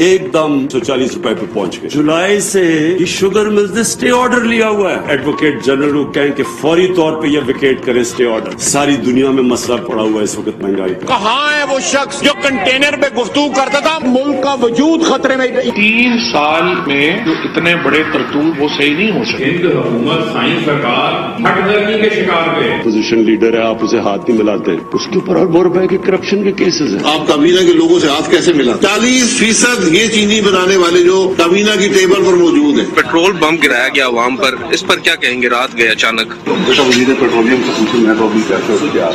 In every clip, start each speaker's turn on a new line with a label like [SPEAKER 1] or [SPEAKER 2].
[SPEAKER 1] ایک دم 140 روپے پہ پہنچ گئے. جولائی سے یہ شوگر ملز نے سٹے آرڈر لیا ہوا ہے. ایڈوکیٹ جنرل کو کہیں کہ فوری طور پہ یہ ویکیٹ کرے سٹے آرڈر. ساری دنیا میں مسئلہ پڑا ہوا ہے اس وقت مہنگائی کا.
[SPEAKER 2] کہاں ہے وہ شخص جو کنٹینر پہ گفتگو کرتا تھا؟ ملک کا وجود خطرے میں.
[SPEAKER 3] 3 سال میں جو اتنے بڑے کرتوت وہ صحیح نہیں ہو سکے.
[SPEAKER 4] ہند حکومت سائنس سرکار ہٹ درمی کے شکار پہ.
[SPEAKER 1] اپوزیشن لیڈر ہے, آپ اسے ہاتھ نہیں ملاتے, اس کے اوپر اربوں روپے کے کرپشن کے کیسز ہیں.
[SPEAKER 5] آپ کابینہ کے لوگوں سے ہاتھ کیسے ملا؟ 40% یہ چینی بنانے والے جو کابینہ کی ٹیبل پر موجود ہیں.
[SPEAKER 6] پیٹرول بم گرایا گیا عوام پر, اس پر کیا کہیں گے؟ رات گئے اچانک.
[SPEAKER 5] بیٹا وزیر پیٹرولیم سے پوچھیں, میں تو ابھی کیسے ہو گیا.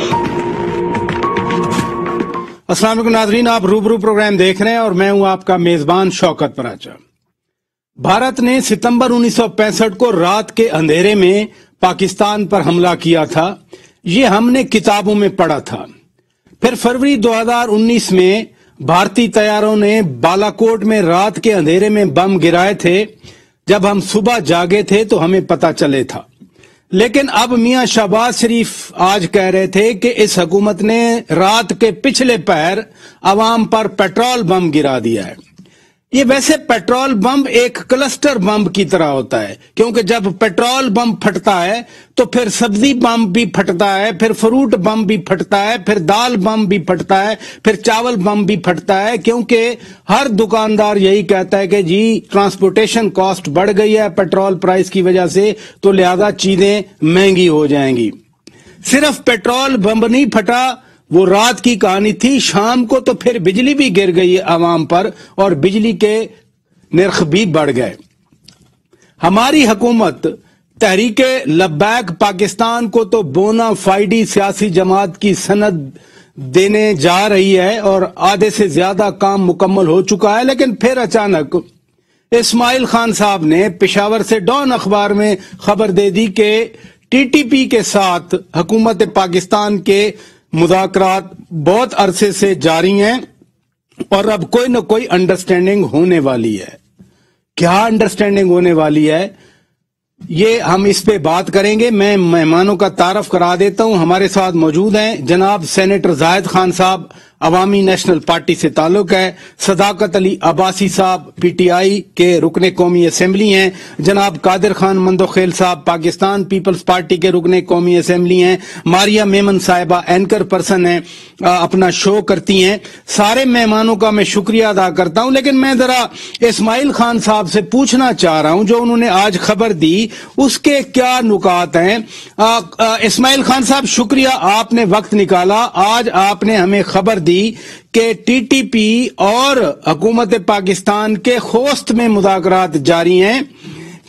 [SPEAKER 7] السلام علیکم ناظرین, آپ روبرو پروگرام دیکھ رہے ہیں اور میں ہوں آپ کا میزبان شوکت پراچا. بھارت نے ستمبر 1965 کو رات کے اندھیرے میں پاکستان پر حملہ کیا تھا. یہ ہم نے کتابوں میں پڑھا تھا. پھر فروری 2019 میں بھارتی طیاروں نے بالاکوٹ میں رات کے اندھیرے میں بم گرائے تھے. جب ہم صبح جاگے تھے تو ہمیں پتہ چلے تھا. لیکن اب میاں شہباز شریف آج کہہ رہے تھے کہ اس حکومت نے رات کے پچھلے پہر عوام پر پیٹرول بم گرا دیا ہے. یہ ویسے پیٹرول بم ایک کلسٹر بم کی طرح ہوتا ہے, کیونکہ جب پیٹرول بم پھٹتا ہے تو پھر سبزی بم بھی پھٹتا ہے, پھر فروٹ بم بھی پھٹتا ہے, پھر دال بم بھی پھٹتا ہے, پھر چاول بم بھی پھٹتا ہے. کیونکہ ہر دکاندار یہی کہتا ہے کہ جی ٹرانسپورٹیشن کاسٹ بڑھ گئی ہے پیٹرول پرائس کی وجہ سے, تو لہذا چیزیں مہنگی ہو جائیں گی. صرف پیٹرول بم نہیں پھٹا, وہ رات کی کہانی تھی. شام کو تو پھر بجلی بھی گر گئی عوام پر اور بجلی کے نرخ بھی بڑھ گئے. ہماری حکومت تحریک لبیک پاکستان کو تو بونا فائڈی سیاسی جماعت کی سند دینے جا رہی ہے اور آدھے سے زیادہ کام مکمل ہو چکا ہے. لیکن پھر اچانک اسماعیل خان صاحب نے پشاور سے ڈان اخبار میں خبر دے دی کہ ٹی ٹی پی کے ساتھ حکومت پاکستان کے مذاکرات بہت عرصے سے جاری ہیں اور اب کوئی نہ کوئی انڈرسٹینڈنگ ہونے والی ہے. کیا انڈرسٹینڈنگ ہونے والی ہے یہ ہم اس پہ بات کریں گے. میں مہمانوں کا تعارف کرا دیتا ہوں. ہمارے ساتھ موجود ہیں جناب سینیٹر زاہد خان صاحب, عوامی نیشنل پارٹی سے تعلق ہے. صداقت علی عباسی صاحب پی ٹی آئی کے رکن قومی اسمبلی ہیں. جناب قادر خان مندوخیل صاحب پاکستان پیپلز پارٹی کے رکن قومی اسمبلی ہیں. ماریا میمن صاحبہ اینکر پرسن ہیں, اپنا شو کرتی ہیں. سارے مہمانوں کا میں شکریہ ادا کرتا ہوں. لیکن میں ذرا اسماعیل خان صاحب سے پوچھنا چاہ رہا ہوں, جو انہوں نے آج خبر دی اس کے کیا نکات ہیں. اسماعیل خان صاحب شکریہ, آپ نے وقت نکالا. آج آپ نے ہمیں خبر دی کہ ٹی ٹی پی اور حکومت پاکستان کے خوست میں مذاکرات جاری ہیں.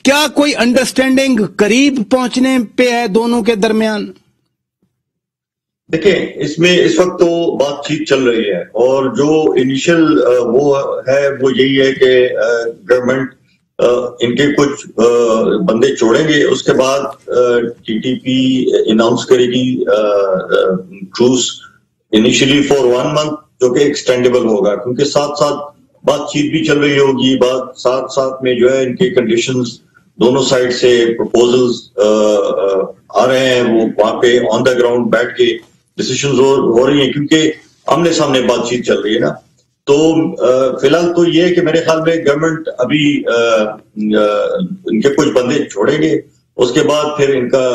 [SPEAKER 7] کیا کوئی انڈرسٹینڈنگ قریب پہنچنے پہ ہے دونوں کے درمیان؟
[SPEAKER 8] دیکھیں, اس میں اس وقت تو بات چیت چل رہی ہے اور جو انیشل وہ ہے وہ یہی ہے کہ گورنمنٹ ان کے کچھ بندے چھوڑیں گے, اس کے بعد ٹی ٹی پی اناؤنس کرے گی ٹروس انیشلی فار 1 month, جو کہ ایکسٹینڈیبل ہوگا, کیونکہ ساتھ ساتھ بات چیت بھی چل رہی ہوگی. ساتھ ساتھ میں جو ہے ان کے کنڈیشنز دونوں سائڈ سے پروپوزلز آ رہے ہیں, وہ وہاں پہ آن دا گراؤنڈ بیٹھ کے ڈیسیشنز ہو رہی ہیں, کیونکہ آمنے سامنے بات چیت چل رہی ہے نا. تو فی الحال تو یہ ہے کہ میرے خیال میں گورنمنٹ ابھی ان کے کچھ بندے چھوڑیں گے, اس کے بعد پھر ان کا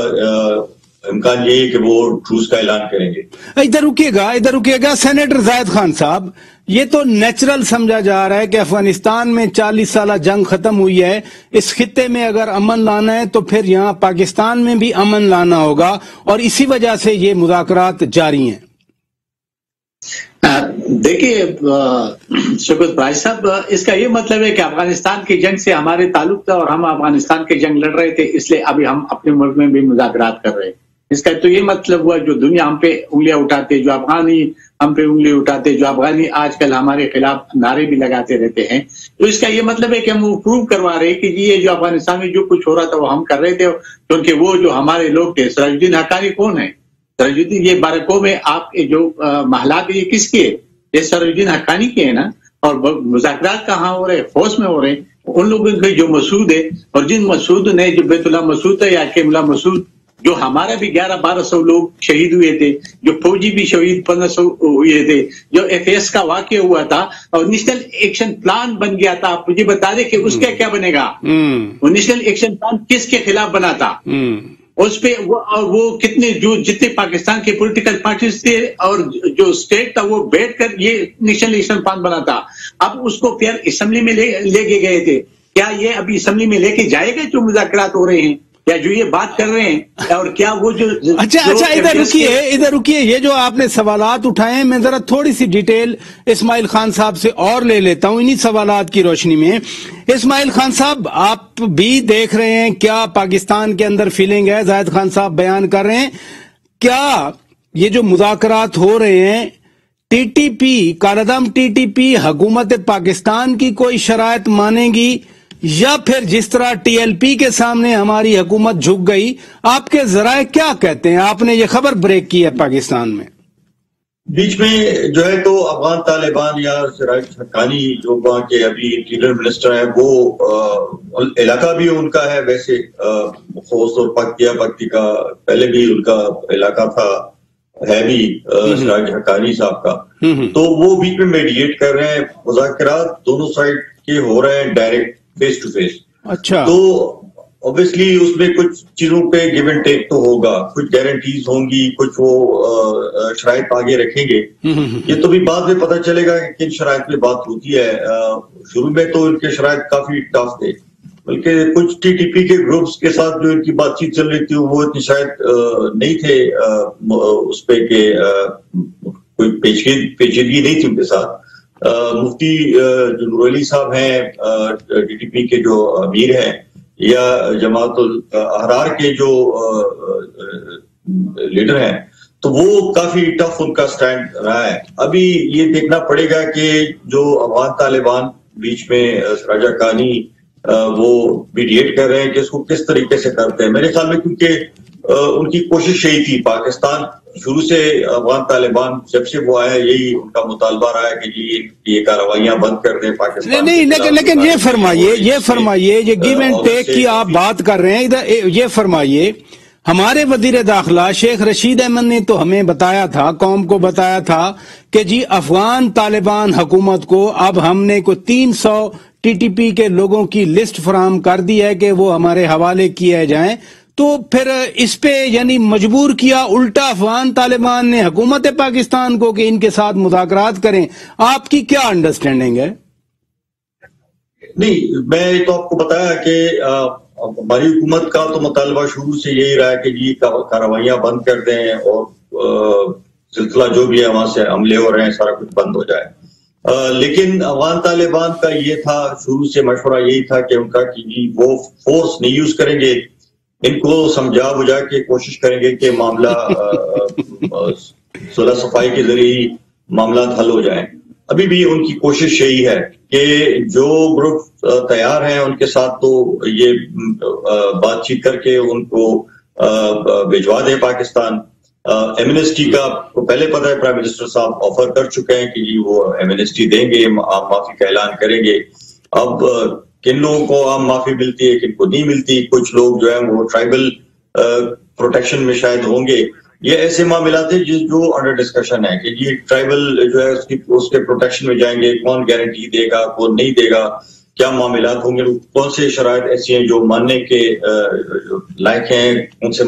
[SPEAKER 8] امکان یہ ہے کہ وہ ٹروس کا اعلان کریں گے.
[SPEAKER 7] ادھر رکیے گا سینیٹر زاہد خان صاحب, یہ تو نیچرل سمجھا جا رہا ہے کہ افغانستان میں 40 سالہ جنگ ختم ہوئی ہے. اس خطے میں اگر امن لانا ہے تو پھر یہاں پاکستان میں بھی امن لانا ہوگا, اور اسی وجہ سے یہ مذاکرات جاری ہیں.
[SPEAKER 9] دیکھیے شوکت بھائی صاحب, اس کا یہ مطلب ہے کہ افغانستان کی جنگ سے ہمارے تعلق تھا اور ہم افغانستان کی جنگ لڑ رہے تھے, اس لیے ابھی ہم اپنے ملک میں بھی مذاکرات کر رہے ہیں. اس کا تو یہ مطلب ہوا جو دنیا ہم پہ انگلیاں اٹھاتے, جو افغانی ہم پہ انگلی اٹھاتے, جو افغانی آج کل ہمارے خلاف نعرے بھی لگاتے رہتے ہیں, تو اس کا یہ مطلب ہے کہ ہم وہ پروو کروا رہے ہیں کہ یہ جو افغانستان میں جو کچھ ہو رہا تھا وہ ہم کر رہے تھے, کیونکہ وہ جو ہمارے لوگ تھے. سراج الدین حقانی کون ہے؟ سراج الدین یہ بارکوں میں آپ کے جو محلات یہ کس کے؟ یہ سراج الدین حقانی کے ہیں نا. اور مذاکرات کہاں ہو رہے ہیں؟ فوج میں ہو رہے ہیں. ان لوگوں کے جو مسعود ہے, اور جن مسعود نے جو بیت اللہ مسعود ہے یا کہ ملا مسعود जो हमारा भी 1100-1200 लोग शहीद हुए थे, जो फौजी भी शहीद 1500 हुए थे, जो FAS का वाकया हुआ था और नेशनल एक्शन प्लान बन गया था, आप मुझे बता दें कि उसका क्या बनेगा? वो नेशनल एक्शन प्लान किसके खिलाफ बना था? उस पे वो कितने जो जितने पाकिस्तान के पॉलिटिकल पार्टीज थे और जो स्टेट था वो बैठकर ये नेशनल एक्शन प्लान बना था। अब उसको फिर असेंबली में लेके गए थे। क्या ये अभी असेंबली में लेके जाएगा जो मुज़ाकरात हो रहे हैं या जो ये बात कर रहे हैं? और क्या वो जो
[SPEAKER 7] अच्छा इधर रुकिए, ये जो आपने सवालात उठाए हैं, मैं जरा थोड़ी सी डिटेल इस्माइल खान साहब से और ले लेता हूं इन्हीं सवालात की रोशनी में। इस्माइल खान साहब, आप भी देख रहे हैं क्या पाकिस्तान के अंदर फीलिंग है? जाहिद खान साहब बयान कर रहे हैं, क्या ये जो मुज़ाकरात हो रहे हैं TTP, कालादम TTP हुकूमत पाकिस्तान की कोई शराइत मानेगी या फिर जिस तरह TLP के सामने हमारी हुकूमत झुक गई? आपके जराए क्या कहते हैं? आपने ये खबर ब्रेक की है पाकिस्तान में।
[SPEAKER 8] बीच में जो है तो अफगान तालिबान या सिराज हक्कानी जो वहाँ के अभी इंटीरियर मिनिस्टर हैं, वो इलाका भी उनका है वैसे, खोस और पक्ति का पहले भी उनका इलाका था, है भी सिराज हक्कानी साहब का। तो वो बीच में मेडिएट कर रहे हैं, मुज़ाकरात दोनों साइड के हो रहे हैं डायरेक्ट फेस टू फेस। अच्छा, तो ऑब्वियसली उसमें कुछ चीजों पे गिव एंड टेक तो होगा, कुछ गारंटीज होंगी, कुछ वो शराइत आगे रखेंगे। ये तो भी बाद में पता चलेगा कि किन शराइत में बात होती है। शुरू में तो इनके शराइत काफी टफ थे, बल्कि कुछ TTP के ग्रुप्स के साथ जो इनकी बातचीत चल रही थी वो इतनी शायद नहीं थे उस पे के कोई पेचीदगी नहीं थी उनके साथ। मुफ्ती जो नूर अली साहब हैं TTP के जो अमीर हैं, या जमातुल अहरार के जो लीडर हैं, तो वो काफी टफ उनका स्टैंड रहा है। अभी ये देखना पड़ेगा कि जो अफगान तालिबान बीच में सिराज हक्कानी वो मीडिएट कर रहे हैं कि इसको किस तरीके से करते हैं। मेरे ख्याल में क्योंकि उनकी कोशिश यही थी, पाकिस्तान शुरू से अफगान तालिबान जब से वो आया यही उनका मुतालबा रहा है कि जी ये कार्रवाइयां बंद कर दें पाकिस्तान। नहीं,
[SPEAKER 7] लेकिन ये फरमाइए ये गिव एंड टेक की आप बात कर रहे हैं, इधर ये फरमाइए, हमारे वजीर दाखिला शेख रशीद अहमद ने तो हमें बताया था, कौम को बताया था कि जी अफगान तालिबान हुकूमत को अब हमने को 300 TTP के लोगों की लिस्ट फराहम कर दी है कि वो हमारे हवाले किए जाएं। तो फिर इस पे यानी मजबूर किया उल्टा अफगान तालिबान ने हुकूमत पाकिस्तान को कि इनके साथ मुज़ाकरात करें। आपकी क्या अंडरस्टैंडिंग है?
[SPEAKER 8] नहीं, मैं तो आपको बताया कि हमारी हुकूमत का तो मुतालबा शुरू से यही रहा है कि जी कार्रवाइयां बंद कर दें और सिलसिला जो भी है वहां से हमले हो रहे हैं सारा कुछ बंद हो जाए। लेकिन अफगान तालिबान का ये था, शुरू से मशवरा यही था कि उनका कि जी वो फोर्स नहीं यूज करेंगे, इनको समझा बुझा के कोशिश करेंगे कि मामला सुलह सफाई के जरिए ही मामला हल हो जाए। अभी भी उनकी कोशिश यही है कि जो ग्रुप तैयार हैं उनके साथ तो ये बातचीत करके उनको भिजवा दें पाकिस्तान। एमनेस्टी का को पहले पता है, प्राइम मिनिस्टर साहब ऑफर कर चुके हैं कि जी वो एमनेस्टी देंगे, आप माफी का ऐलान करेंगे। अब किन लोगों को आम माफी मिलती है, किन को नहीं मिलती, कुछ लोग जो है वो ट्राइबल प्रोटेक्शन में शायद होंगे। ये ऐसे मामला थे जो अंडर डिस्कशन है कि जी ट्राइबल जो है उसके प्रोटेक्शन में जाएंगे, कौन गारंटी देगा, कौन नहीं देगा, क्या मामला होंगे, कौन से शराइत ऐसी हैं जो मानने के लायक हैं, कौन से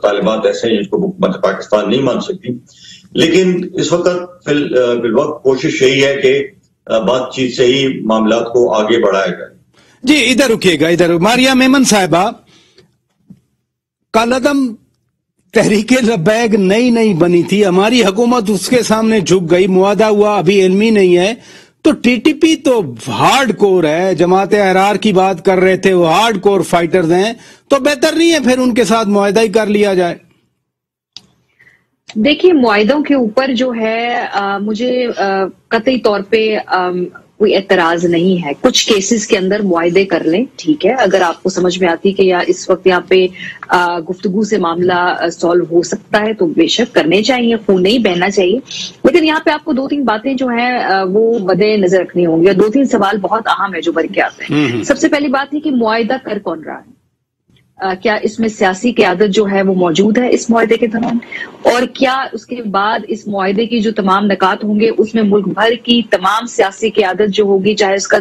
[SPEAKER 8] तालिबात ऐसे हैं जिसको हुकूमत पाकिस्तान नहीं मान सकती। लेकिन इस वक्त फिलवक्त कोशिश यही है कि बातचीत से ही मामला को आगे बढ़ाया जाए।
[SPEAKER 7] जी इधर रुकिएगा, इधर मारिया मेमन साहिबा, कालादम तहरीके लब्बैक नई बनी थी, हमारी हुकूमत उसके सामने झुक गई, मुआदा हुआ अभी इल्मी नहीं है। तो TTP तो हार्ड कोर है, जमात अहरार की बात कर रहे थे, वो हार्ड कोर फाइटर्स हैं, तो बेहतर नहीं है फिर उनके साथ मुआहदा ही कर लिया जाए?
[SPEAKER 10] देखिए, मुआहदों के ऊपर जो है मुझे कतई तौर पे कोई एतराज नहीं है। कुछ केसेस के अंदर मुआहदे कर लें, ठीक है, अगर आपको समझ में आती है कि या इस वक्त यहाँ पे गुफ्तगू से मामला सॉल्व हो सकता है तो बेशक करने चाहिए, खून नहीं बहना चाहिए। लेकिन यहाँ पे आपको 2-3 बातें जो है वो मद्दे नजर रखनी होंगी और 2-3 सवाल बहुत अहम है जो भर के आते हैं। सबसे पहली बात है कि मुआहदा कर कौन रहा है? کیا اس میں سیاسی قیادت جو ہے وہ موجود ہے اس معاہدے کے دوران، اور کیا اس کے بعد اس معاہدے کی جو تمام نکات ہوں گے اس میں ملک بھر کی تمام سیاسی قیادت جو ہوگی، چاہے اس کا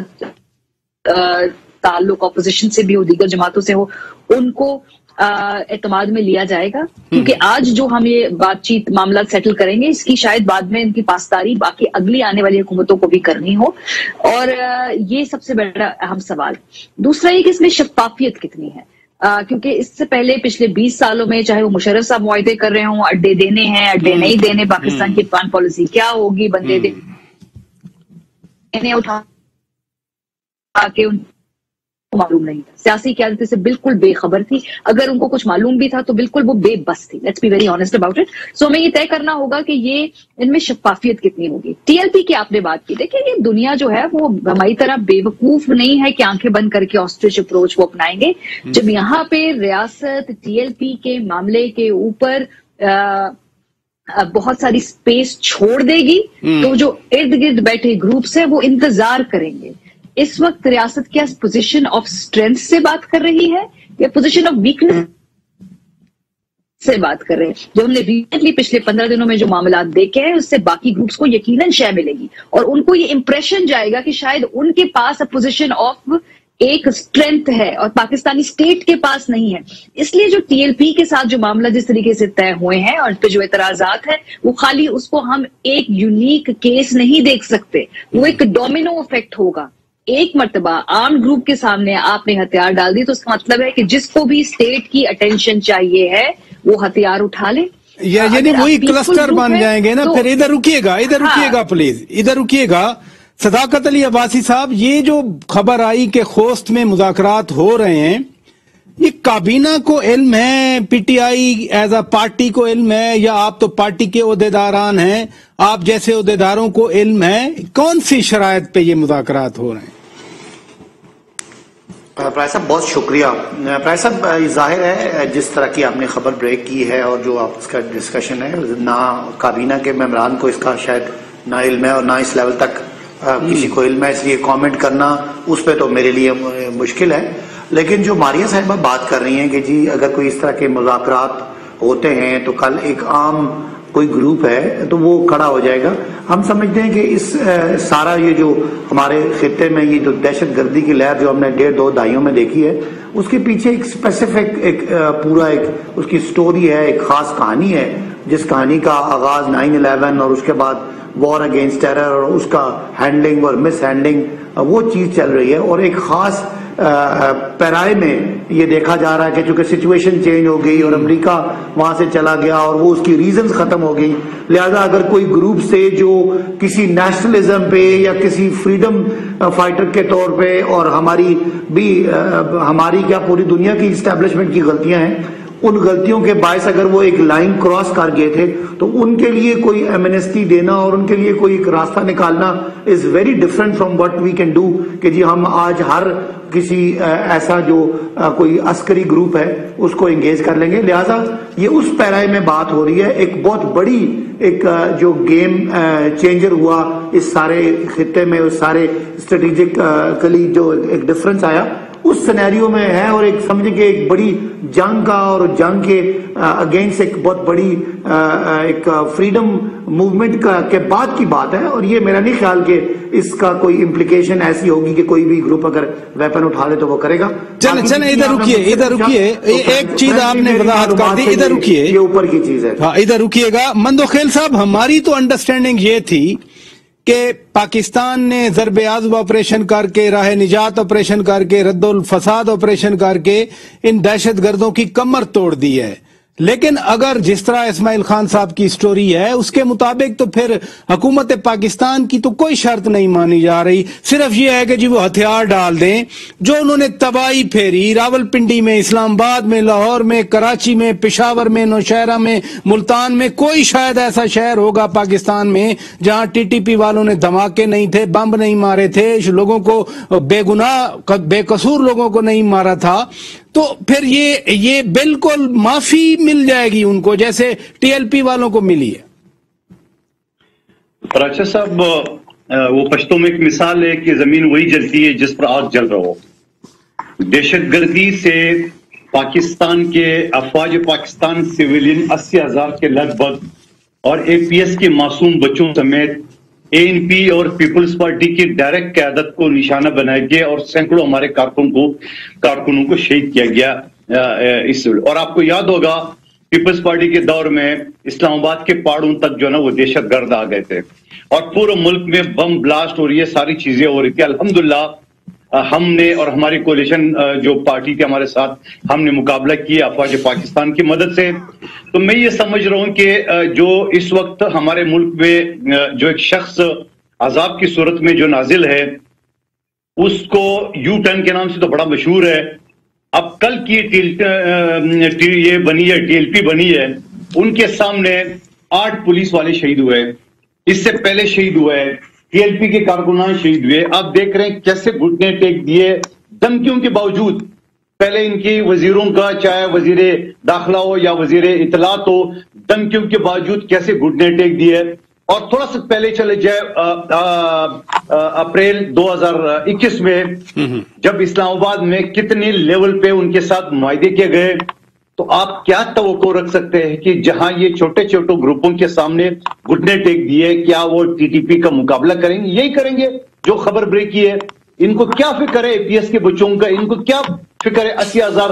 [SPEAKER 10] تعلق اپوزیشن سے بھی ہو، دیگر جماعتوں سے ہو، ان کو اعتماد میں لیا جائے گا؟ کیونکہ آج جو ہم یہ بات چیت معاملات سیٹل کریں گے، اس کی شاید بعد میں ان کی پاسداری باقی اگلی آنے والی حکومتوں کو بھی کرنی ہو، اور یہ سب سے بڑا اہم سوال۔ دوسرا یہ کہ اس میں شفافیت کتنی ہے، کیونکہ اس سے پہلے پچھلے 20 سالوں میں چاہے وہ مشرف صاحب معاہدے کر رہے ہوں، اڈے دینے ہیں اڈے نہیں دینے، پاکستان کی فارن پالیسی کیا ہوگی، بندے دینے اٹھا کے ان کو معلوم نہیں تھا، سیاسی قیادت سے بالکل بے خبر تھی، اگر ان کو کچھ معلوم بھی تھا تو بالکل وہ بے بس تھی۔ Let's be very honest about it. So ہمیں یہ طے کرنا ہوگا کہ یہ ان میں شفافیت کتنی ہوگی۔ ٹی ایل پی کی آپ نے بات کی، دیکھیں یہ دنیا جو ہے وہ ہماری طرح بے وقوف نہیں ہے کہ آنکھیں بند کر کے آسٹرچ اپروچ وہ اپنائیں گے۔ جب یہاں پہ ریاست ٹی ایل پی کے معاملے کے اوپر بہت ساری سپیس چھوڑ دے گی تو جو ارد گرد بیٹھے گروپس ہیں وہ انتظار کریں گے۔ اس وقت ریاست کیا پوزیشن آف اسٹرینتھ سے بات کر رہی ہے یا پوزیشن آف ویکنس سے بات کر رہے ہیں؟ جو ہم نے ریسنٹلی پچھلے 15 دنوں میں جو معاملات دیکھے ہیں اس سے باقی گروپس کو یقیناً شے ملے گی، اور ان کو یہ امپریشن جائے گا کہ شاید ان کے پاس پوزیشن آف ایک اسٹرینتھ ہے اور پاکستانی اسٹیٹ کے پاس نہیں ہے۔ اس لیے جو ٹی ایل پی کے ساتھ جو معاملہ جس طریقے سے طے ہوئے ہیں اور پہ جو اعتراضات ہیں وہ خالی اس کو ہم ایک یونیک کیس نہیں دیکھ سکتے، وہ ایک ڈومینو افیکٹ ہوگا۔ ایک مرتبہ عام گروپ کے سامنے آپ نے ہتھیار ڈال دی تو اس کا مطلب ہے کہ جس کو بھی اسٹیٹ کی اٹینشن چاہیے ہے وہ ہتھیار اٹھا لے،
[SPEAKER 7] یعنی وہی کلسٹر بن جائیں گے نا۔ پھر ادھر رکیے گا پلیز، ادھر رکیے گا۔ صداقت علی عباسی صاحب، یہ جو خبر آئی کہ خوست میں مذاکرات ہو رہے ہیں، یہ کابینہ کو علم ہے، P T I as a party کو علم ہے، یا آپ تو پارٹی کے عہدیداران ہیں، آپ جیسے عہدیداروں کو علم ہے؟ کون سی شرائط پہ یہ مذاکرات ہو رہے ہیں؟
[SPEAKER 11] پرائز صاحب بہت شکریہ۔ پرائز صاحب ظاہر ہے جس طرح کی آپ نے خبر بریک کی ہے اور جو آپ اس کا ڈسکشن ہے، نہ کابینہ کے ممبران کو اس کا شاید نہ علم ہے اور نہ اس لیول تک کسی کو علم ہے، اس لیے کامنٹ کرنا اس پہ تو میرے لیے مشکل ہے۔ لیکن جو ماریہ صاحبہ بات کر رہی ہیں کہ جی اگر کوئی اس طرح کے مذاکرات ہوتے ہیں تو کل ایک عام کوئی گروپ ہے تو وہ کھڑا ہو جائے گا، ہم سمجھتے ہیں کہ اس سارا یہ جو ہمارے خطے میں یہ جو دہشت گردی کی لہر جو ہم نے 1.5-2 دہائیوں میں دیکھی ہے، اس کے پیچھے ایک اسپیسیفک ایک پورا ایک اس کی سٹوری ہے، ایک خاص کہانی ہے، جس کہانی کا آغاز 9/11 اور اس کے بعد وار اگینسٹ ٹیرر اور اس کا ہینڈلنگ اور مس ہینڈلنگ وہ چیز چل رہی ہے، اور ایک خاص پیرائے میں یہ دیکھا جا رہا ہے کہ چونکہ سچویشن چینج ہو گئی اور امریکہ وہاں سے چلا گیا اور وہ اس کی ریزنز ختم ہو گئی، لہذا اگر کوئی گروپ سے جو کسی نیشنلزم پہ یا کسی فریڈم فائٹر کے طور پہ، اور ہماری بھی ہماری کیا پوری دنیا کی اسٹیبلشمنٹ کی غلطیاں ہیں، ان غلطیوں کے باعث اگر وہ ایک لائن کراس کر گئے تھے تو ان کے لیے کوئی ایمنسٹی دینا اور ان کے لیے کوئی ایک راستہ نکالنا is very different from what we can do, کہ جی ہم آج ہر کسی ایسا جو کوئی عسکری گروپ ہے اس کو انگیج کر لیں گے۔ لہٰذا یہ اس پیرائے میں بات ہو رہی ہے، ایک بہت بڑی ایک جو گیم چینجر ہوا اس سارے خطے میں، اس سارے اسٹریٹجکلی جو ایک ڈفرنس آیا اس سینیریو میں ہے، اور ایک سمجھے کہ ایک بڑی جنگ کا اور جنگ کے اگینسٹ ایک بہت بڑی ایک فریڈم موومنٹ کے بعد کی بات ہے، اور یہ میرا نہیں خیال کہ اس کا کوئی امپلیکیشن ایسی ہوگی کہ کوئی بھی گروپ اگر ویپن اٹھا لے تو وہ کرے گا۔
[SPEAKER 7] چلیں ادھر رکیے ایک چیز آپ نے وضاحت کر دی، ادھر رکیے،
[SPEAKER 11] یہ اوپر کی چیز ہے،
[SPEAKER 7] ہاں ادھر رکیے گا۔ مندوخیل صاحب، ہماری تو انڈرسٹینڈنگ یہ تھی کہ پاکستان نے ضرب عضب آپریشن کر کے، راہ نجات آپریشن کر کے، رد الفساد آپریشن کر کے ان دہشت گردوں کی کمر توڑ دی ہے، لیکن اگر جس طرح اسماعیل خان صاحب کی سٹوری ہے اس کے مطابق تو پھر حکومت پاکستان کی تو کوئی شرط نہیں مانی جا رہی، صرف یہ ہے کہ جی وہ ہتھیار ڈال دیں۔ جو انہوں نے تباہی پھیری راولپنڈی میں، اسلام آباد میں، لاہور میں، کراچی میں، پشاور میں، نوشہرہ میں، ملتان میں، کوئی شاید ایسا شہر ہوگا پاکستان میں جہاں ٹی ٹی پی والوں نے دھماکے نہیں تھے، بم نہیں مارے تھے، لوگوں کو بے گناہ بے قصور لوگوں کو نہیں مارا تھا، تو پھر یہ بالکل معافی مل جائے گی ان کو جیسے ٹی ایل پی والوں کو ملی ہے۔
[SPEAKER 12] پراچا صاحب، وہ پشتوں میں ایک مثال ہے کہ زمین وہی جلتی ہے جس پر آگ جل رہا ہو۔ دہشت گردی سے पाकिस्तान के अफवाज पाकिस्तान सिविलियन 80,000 के लगभग और APS के मासूम बच्चों समेत ANP और पीपल्स पार्टी की डायरेक्ट क़यादत को निशाना बनाया गया और सैकड़ों हमारे कारकुनों को शहीद किया गया इस। और आपको याद होगा पीपल्स पार्टी के दौर में इस्लामाबाद के पहाड़ों तक जो ना वो दहशतगर्द आ गए थे और पूरे मुल्क में बम ब्लास्ट और ये सारी चीजें हो रही थी। अल्हम्दुलिल्लाह हमने और हमारी कोalition जो पार्टी थी हमारे साथ, हमने मुकाबला किया अफवाज पाकिस्तान की मदद से। तो मैं ये समझ रहा हूं कि जो इस वक्त हमारे मुल्क में जो एक शख्स अजाब की सूरत में जो नाजिल है उसको U-10 के नाम से तो बड़ा मशहूर है। अब कल की ये बनी है TLP बनी है, उनके सामने 8 पुलिस वाले शहीद हुए, इससे पहले शहीद हुए, TLP के कारकुनान शहीद हुए। आप देख रहे हैं कैसे घुटने टेक दिए धमकियों के बावजूद। पहले इनकी वजीरों का, चाहे वजीर दाखिला हो या वजीर इतलात हो, धमकियों के बावजूद कैसे घुटने टेक दिए। और थोड़ा सा पहले चले जाए अप्रैल 2021 में जब इस्लामाबाद में कितने लेवल पे उनके साथ मुआहदे किए गए, तो आप क्या तवक्को रख सकते हैं कि जहां ये छोटे छोटे ग्रुपों के सामने घुटने टेक दिए, क्या वो TTP का मुकाबला करेंगे? यही करेंगे जो खबर ब्रेक की है। इनको क्या फिक्र है APS के बच्चों का, इनको क्या फिक्र है 80,000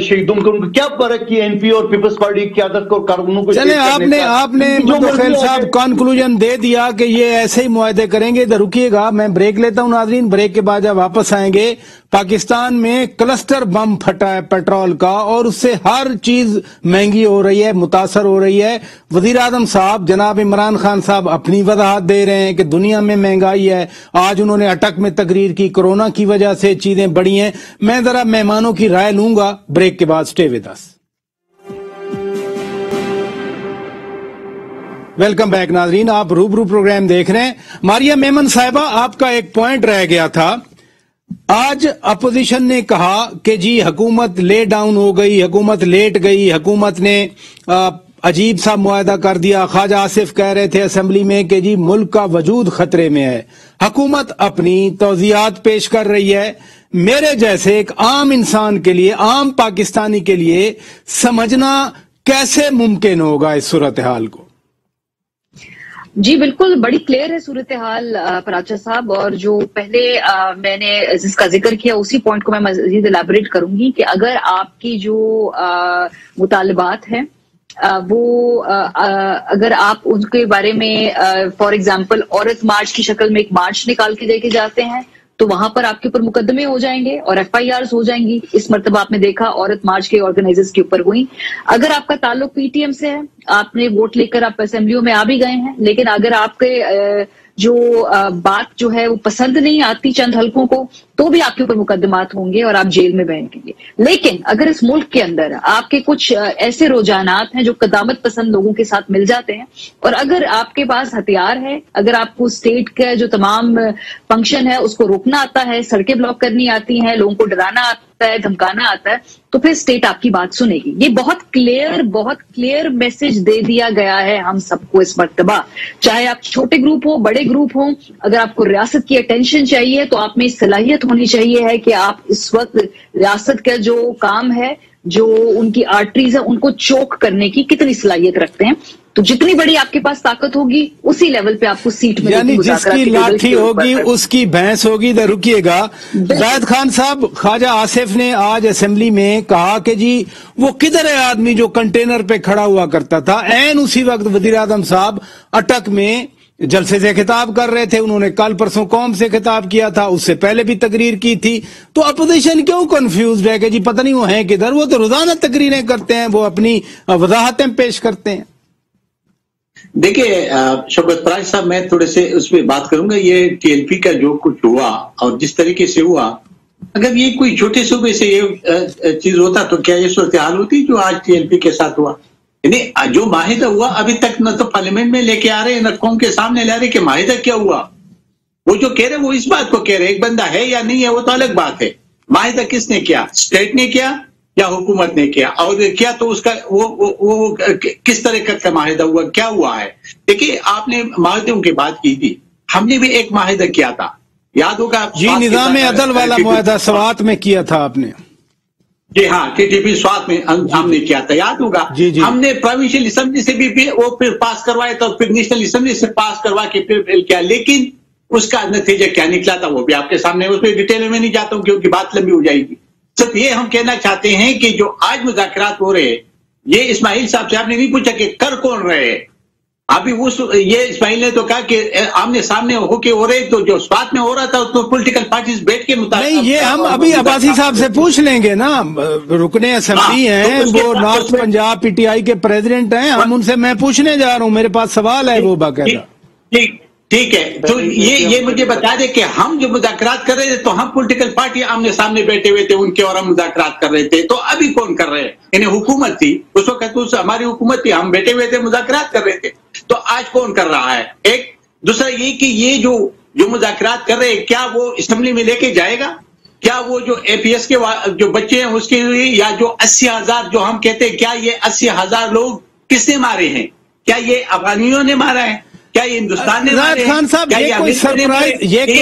[SPEAKER 12] शहीदों को, उनको क्या फर्क की NP और पीपल्स पार्टी की आदत को कारकुनों को?
[SPEAKER 7] चले आपने मुदख्खिल साहब कंक्लूजन दे दिया कि ये ऐसे ही मुआहदे करेंगे। इधर रुकिएगा, मैं ब्रेक लेता हूं नाज़रीन। ब्रेक के बाद जब वापस आएंगे, पाकिस्तान में क्लस्टर बम फटा है पेट्रोल का और उससे हर चीज महंगी हो रही है, मुतासर हो रही है। वजीर आजम साहब जनाब इमरान खान साहब अपनी वजाहत दे रहे हैं कि दुनिया में महंगाई है। आज उन्होंने अटक में तकरीर की, कोरोना की वजह से चीजें बढ़ी हैं। मैं जरा मेहमानों की राय लूंगा ब्रेक के बाद। Stay with us. Welcome back नाजरीन, आप रूबरू प्रोग्राम देख रहे हैं। मारिया मेमन साहिबा, आपका एक पॉइंट रह गया था। आज अपोजिशन ने कहा कि जी हुकूमत ले डाउन हो गई, हुकूमत लेट गई, हुकूमत ने अजीब सा मुआहदा कर दिया। ख्वाजा आसिफ कह रहे थे असेंबली में कि जी मुल्क का वजूद खतरे में है। हुकूमत अपनी तौज़ियात पेश कर रही है। मेरे जैसे एक आम इंसान के लिए, आम पाकिस्तानी के लिए समझना कैसे मुमकिन होगा इस सूरत हाल को?
[SPEAKER 10] जी बिल्कुल, बड़ी क्लियर है सूरत हाल पराचा साहब। और जो पहले मैंने जिसका जिक्र किया उसी पॉइंट को मैं मजीद एलैबोरेट करूंगी कि अगर आपकी जो मुतालबात हैं वो अगर आप उनके बारे में फॉर एग्जांपल औरत मार्च की शक्ल में एक मार्च निकाल के लेके जाते हैं तो वहां पर आपके ऊपर मुकदमे हो जाएंगे और FIRs हो जाएंगी। इस मर्तबा आपने देखा औरत मार्च के ऑर्गेनाइजर्स के ऊपर हुई। अगर आपका ताल्लुक PTM से है, आपने वोट लेकर आप असेंबलियों में आ भी गए हैं, लेकिन अगर आपके जो बात जो है वो पसंद नहीं आती चंद हलकों को, तो भी आपके ऊपर मुकदमात होंगे और आप जेल में बैठेंगे। लेकिन अगर इस मुल्क के अंदर आपके कुछ ऐसे रुझानात हैं जो कदामत पसंद लोगों के साथ मिल जाते हैं और अगर आपके पास हथियार है, अगर आपको स्टेट का जो तमाम फंक्शन है उसको रोकना आता है, सड़कें ब्लॉक करनी आती हैं, लोगों को डराना आता है, धमकाना आता है, तो फिर स्टेट आपकी बात सुनेगी। ये बहुत क्लियर मैसेज दे दिया गया है हम सबको इस मर्तबा। चाहे आप छोटे ग्रुप हो, बड़े ग्रुप हो, अगर आपको रियासत की अटेंशन चाहिए तो आप में सलाहियत होनी चाहिए है कि आप इस वक्त रियासत का जो काम है, जो उनकी आर्टरीज है, उनको चोक करने की कितनी सलाहियत रखते हैं। तो जितनी बड़ी आपके पास ताकत होगी उसी लेवल पे आपको सीट मिलेगी।
[SPEAKER 7] यानी जिसकी लाठी होगी उसकी भैंस होगी। इधर रुकिएगा, जायद खान साहब, ख्वाजा आसिफ ने आज असेंबली में कहा कि जी वो किधर है आदमी जो कंटेनर पे खड़ा हुआ करता था। ऐन उसी वक्त वजीर आजम साहब अटक में जलसे से खिताब कर रहे थे। उन्होंने कल परसों कौम से खिताब किया था, उससे पहले भी तकरीर की थी। तो अपोजिशन क्यों कंफ्यूज है कि जी पता नहीं वो हैं किधर? वो तो रोजाना तकरीरें करते हैं, वो अपनी वजाहतें पेश करते हैं।
[SPEAKER 9] देखिए शौकत पराज साहब, मैं थोड़े से उस पर बात करूंगा। ये TLP का जो कुछ हुआ और जिस तरीके से हुआ, अगर ये कोई छोटे सूबे से ये चीज होता तो क्या ये सूरत हाल होती जो आज TLP के साथ हुआ? यानी जो माहिदा हुआ अभी तक न तो पार्लियामेंट में लेके आ रहे हैं, न कौम के सामने ला रहे कि माहिदा क्या हुआ। वो जो कह रहे वो इस बात को कह रहे एक बंदा है या नहीं है वो तो अलग बात है। माहिदा किसने किया? स्टेट ने किया या हुकूमत ने किया? और किया तो उसका वो किस तरह का माहिदा हुआ, क्या हुआ है? देखिए, आपने माहिदों की बात की थी, हमने भी एक माहिदा किया था, याद होगा?
[SPEAKER 7] जी, निज़ाम अदल वाला मुआहदा सवात में किया था आपने।
[SPEAKER 9] जी हाँ, टीटीपी स्वात में हमने किया था, याद होगा। हमने प्रोविंशियल असेंबली से भी वो फिर पास करवाया था, फिर नेशनल असेंबली से पास करवा के फिर बिल किया, लेकिन उसका नतीजा क्या निकला था वो भी आपके सामने, उसमें डिटेल में नहीं जाता हूँ क्योंकि बात लंबी हो जाएगी। सिर्फ ये हम कहना चाहते हैं कि जो आज मुज़ाकरात हो रहे हैं, ये इस्माइल साहब से आपने नहीं पूछा कि कर कौन रहे हैं। अभी ये इस्माइल ने तो कहा कि आमने सामने होके हो रहे, तो जो स्वात में हो रहा था तो पॉलिटिकल पार्टीज बैठ के
[SPEAKER 7] नहीं, ये हम अभी अब्बासी साहब से पूछ लेंगे ना, रुकने असेंबली हैं, वो नॉर्थ पंजाब पीटीआई के प्रेसिडेंट हैं, हम उनसे मैं पूछने जा रहा हूँ, मेरे पास सवाल है वो बाकायदा।
[SPEAKER 9] ठीक है, तो ये मुझे बता दे कि हम जो मुज़ाकरात कर रहे थे तो हम पॉलिटिकल पार्टी आमने सामने बैठे हुए थे उनके, और हम मुज़ाकरात कर रहे थे, तो अभी कौन कर रहे हैं? इन्हें हुकूमत थी उस वक्त, तो हमारी हुकूमत थी, हम बैठे हुए थे मुज़ाकरात कर रहे थे, तो आज कौन कर रहा है? एक दूसरा ये कि ये जो मुज़ाकरात कर रहे हैं, क्या वो असेंबली में लेके जाएगा? क्या वो जो एपीएस के जो बच्चे हैं उसके लिए, या जो 80,000 जो हम कहते हैं, क्या ये 80,000 लोग किसने मारे हैं? क्या ये अफगानियों ने मारा है? क्या ये हिंदुस्तान ने मारे हैं?
[SPEAKER 7] खान साहब, ये कोई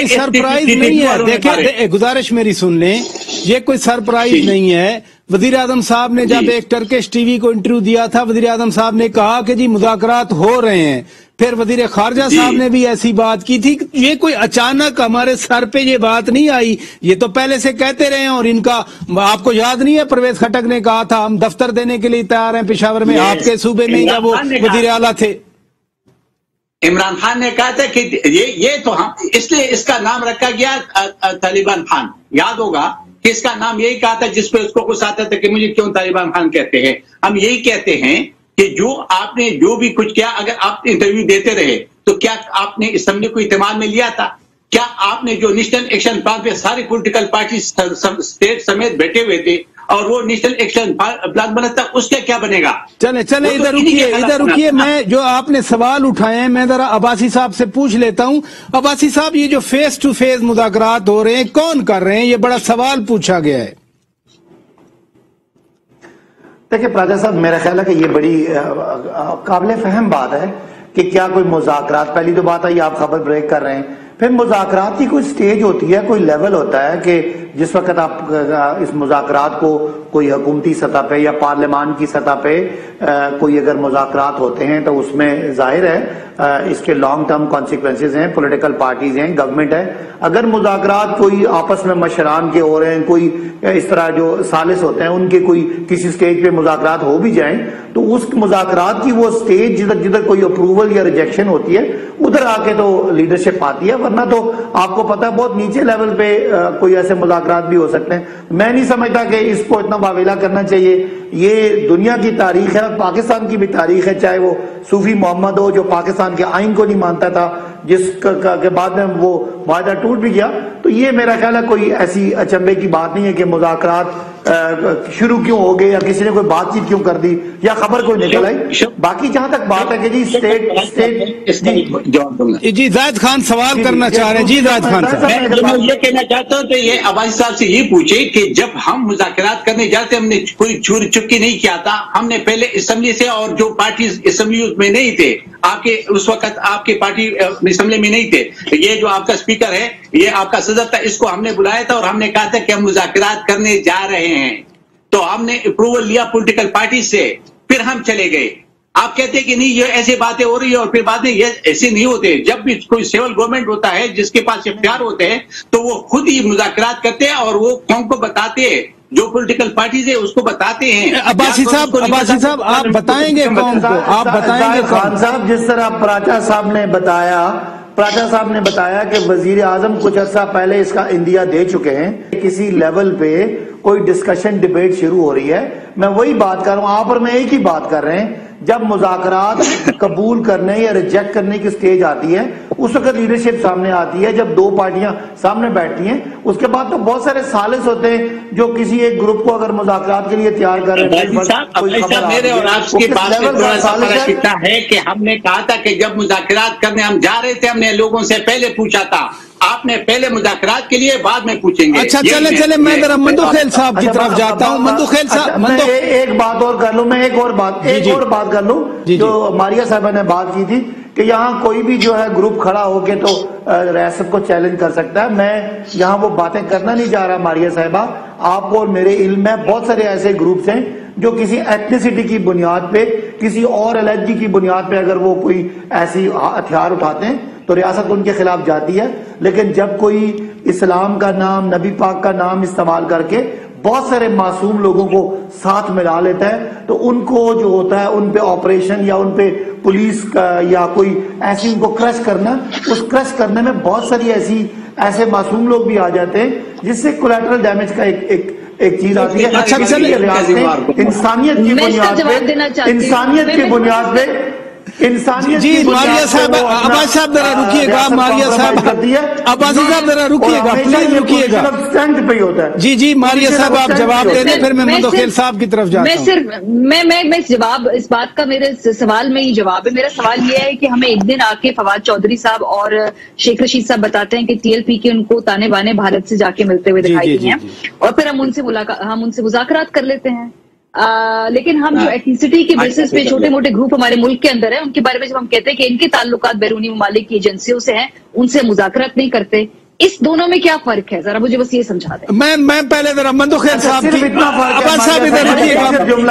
[SPEAKER 7] सरप्राइज नहीं है। देखिए, गुजारिश मेरी सुन लें, ये कोई सरप्राइज नहीं है। वजीर आजम साहब ने जब एक टर्किश टीवी को इंटरव्यू दिया था, वजीर आजम साहब ने कहा कि जी मुज़ाकरात हो रहे हैं। फिर वजीर खारजा साहब ने भी ऐसी बात की थी। ये कोई अचानक हमारे सर पे ये बात नहीं आई, ये तो पहले से कहते रहे हैं। और इनका आपको याद नहीं है, परवेज खटक ने कहा था हम दफ्तर देने के लिए तैयार हैं पेशावर में, आपके सूबे में जब वो वजीर आला थे।
[SPEAKER 9] इमरान खान ने कहा था कि ये तो हम, इसलिए इसका नाम रखा गया तालिबान खान। याद होगा कि इसका नाम यही कहा था, जिसपे उसको गुस्सा आता था कि मुझे क्यों तालिबान खान कहते हैं। हम यही कहते हैं कि जो आपने जो भी कुछ किया, अगर आप इंटरव्यू देते रहे तो क्या आपने असेंबली को इत्तेमाद में लिया था? क्या आपने जो नेशनल एक्शन प्लान पे सारी पॉलिटिकल पार्टी स्टेट समेत बैठे हुए थे और वो नेशनल एक्शन प्लान बना था, उसका क्या बनेगा?
[SPEAKER 7] चले इधर रुकिए, मैं जो आपने सवाल उठाए हैं, मैं जरा अब्बासी साहब से पूछ लेता हूं। अब्बासी साहब, ये जो फेस टू फेस मुज़ाकरात हो रहे हैं, कौन कर रहे हैं? ये बड़ा सवाल पूछा गया है।
[SPEAKER 11] देखिए प्राजा साहब, मेरा ख्याल है कि ये बड़ी काबिल फहम बात है कि क्या कोई मुज़ाकरात, पहली तो बात है आप खबर ब्रेक कर रहे हैं, फिर मुज़ाकरात की कोई स्टेज होती है, कोई लेवल होता है कि जिस वक्त आप इस मुज़ाकरात को कोई हुकूमती सतह पे या पार्लियामान की सतह पे कोई अगर मुज़ाकरात होते हैं तो उसमें जाहिर है इसके लॉन्ग टर्म कॉन्सिक्वेंसेज हैं, पॉलिटिकल पार्टीज हैं, गवर्नमेंट है। अगर मुज़ाकरात कोई आपस में मशरान के हो रहे हैं, कोई इस तरह जो सालिस होते हैं उनके कोई किसी स्टेज पे मुज़ाकरात हो भी जाएं, तो उस मुज़ाकरात की वो स्टेज जिधर जिधर कोई अप्रूवल या रिजेक्शन होती है उधर आके तो लीडरशिप आती है, वरना तो आपको पता है बहुत नीचे लेवल पे कोई ऐसे मुज़ाकरात भी हो सकते हैं। मैं नहीं समझता कि इसको इतना वावेला करना चाहिए। ये दुनिया की तारीख है, पाकिस्तान की भी तारीख है, चाहे वो सूफी मोहम्मद हो जो पाकिस्तान के आइन को नहीं मानता था, जिसके बाद में वो वायदा टूट भी गया। तो ये मेरा ख्याल है कोई ऐसी अचंभे की बात नहीं है कि मुज़ाकरात शुरू क्यों हो गए या किसी ने कोई बातचीत क्यों कर दी या खबर कोई निकल आई। बाकी जहां तक बात है कि जी
[SPEAKER 7] जी जायद खान सवाल करना चाह रहे हैं। जी जायद खान साहब,
[SPEAKER 9] मैं ये कहना चाहता हूँ तो ये अब्बासी साहब से ये पूछे कि जब हम मुज़ाकरात करने जाते हमने कोई चोरी चुपकी नहीं किया था। हमने पहले असेंबली से, और जो पार्टी असेंबली में नहीं थे, आपके उस वक्त आपके पार्टी असेंबली में नहीं थे, ये जो आपका स्पीकर है, ये आपका सदर था, इसको हमने बुलाया था और हमने कहा था कि हम मुज़ाकरात करने जा रहे हैं। तो हमने अप्रूवल लिया पॉलिटिकल पार्टी से, फिर हम चले गए। आप कहते हैं कि नहीं ये ऐसी बातें हो रही है, और फिर बाद में ये ऐसे नहीं होते। जब भी कोई सिविल गवर्नमेंट होता है जिसके पास इख्तियार होते हैं तो वो खुद ही मुज़ाकरात करते हैं और वो कौम को बताते हैं, जो पॉलिटिकल पार्टीज है उसको बताते हैं।
[SPEAKER 7] अब्बासी साहब आप बताएंगे कौन को? आप बताएंगे
[SPEAKER 11] खान साहब, जिस तरह प्राचा साहब ने बताया कि वजीर आजम कुछ अर्सा पहले इसका इंदिया दे चुके हैं, किसी लेवल पे कोई डिस्कशन डिबेट शुरू हो रही है। मैं वही बात कर रहा हूं, आप और मैं एक ही बात कर रहे हैं। जब मुज़ाकरात कबूल करने या रिजेक्ट करने की स्टेज आती है उस वक्त लीडरशिप सामने आती है, जब दो पार्टियां सामने बैठती हैं। उसके बाद तो बहुत सारे सालिस होते हैं जो किसी एक ग्रुप को अगर मुज़ाकरात के लिए तैयार कर रहे हैं।
[SPEAKER 9] मेरे और आपकी बात है कि हमने कहा था कि जब मुज़ाकरात करने हम जा रहे थे, हमने लोगों से पहले पूछा था, आपने पहले मुज़ाकरात के लिए बाद में पूछेंगे।
[SPEAKER 7] अच्छा चले मैं जरा मंदुखेल साहब की तरफ जाता हूँ। मंदुखेल साहब,
[SPEAKER 11] एक बात और कर लूं, मैं एक और बात कर लूं जो मारिया साहब ने बात की थी کہ یہاں کوئی بھی جو ہے گروپ کھڑا ہو کے تو ریاست کو چیلنج کر سکتا ہے. میں یہاں وہ باتیں کرنا نہیں چاہ رہا ماریہ صاحبہ. آپ کو اور میرے علم میں بہت سارے ایسے گروپس ہیں جو کسی ایتھنیسٹی کی بنیاد پہ, کسی اور علیحدگی کی بنیاد پہ اگر وہ کوئی ایسی ہتھیار اٹھاتے ہیں تو ریاست ان کے خلاف جاتی ہے. لیکن جب کوئی اسلام کا نام, نبی پاک کا نام استعمال کر کے بہت سارے معصوم لوگوں کو ساتھ ملا لیتا ہے تو ان کو جو ہوتا ہے ان پہ آپریشن یا ان پہ پولیس کا یا کوئی ایسی ان کو کرش کرنا, اس کرش کرنے میں بہت ساری ایسے معصوم لوگ بھی آ جاتے ہیں جس سے کولیٹرل ڈیمیج کا ایک چیز آتی ہے. انسانیت کی بنیاد پہ
[SPEAKER 7] جی ماریہ صاحب, عباس صاحب ذرا رکیے گا, ماریہ صاحب, عباسی صاحب ذرا رکیے گا, پلیز رکیے گا. جی ماریہ صاحب آپ جواب دے دیں, پھر میں مندوخیل صاحب کی طرف جاتا ہوں.
[SPEAKER 10] میں جواب اس بات کا میرے سوال میں ہی جواب ہے. میرا سوال یہ ہے کہ ہمیں ایک دن آ کے فواد چودھری صاحب اور شیخ رشید صاحب بتاتے ہیں کہ ٹی ایل پی کے ان کو تانے بانے بھارت سے جا کے ملتے ہوئے دکھائی دی ہیں, اور پھر ہم ان سے مذاکرات کر لیتے ہیں. لیکن ہم جو ایتھنیسٹی کے بیسس پہ چھوٹے موٹے گروپ ہمارے ملک کے اندر ہیں, ان کے بارے میں جب ہم کہتے ہیں کہ ان کے تعلقات بیرونی ممالک کی ایجنسیوں سے ہیں, ان سے مذاکرات نہیں کرتے, اس دونوں میں کیا فرق ہے, ذرا مجھے بس یہ سمجھا دیں.
[SPEAKER 7] میں پہلے ذرا مندوخیل صاحب کی